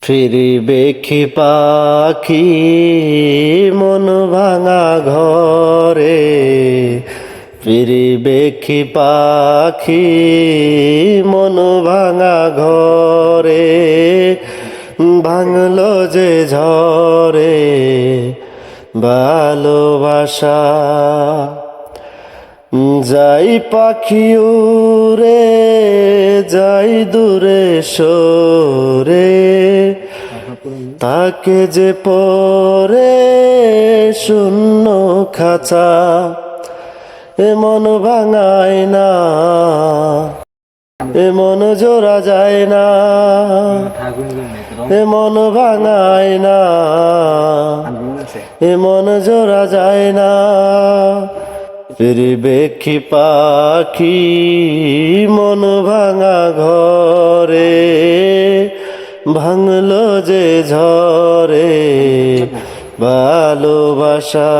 ফিরিবে কি পাখি মন ভাঙা ঘরে, ফিরিবে কি পাখি মন ভাঙা ঘরে, ভাঙলো যে ঝরে ভালোবাসা। যাই পাখি উড়ে যাই দূরে সরে, তাকে যে পরে শূন্য খাঁচা, এমন ভাঙায় না এমন জোড়া যায় না, এমন ভাঙায় না এমন জোড়া যায় না। ফিরিবে কি পাখি মন ভাঙা ঘরে, ভাঙলো যে ঝরে ভালোবাসা।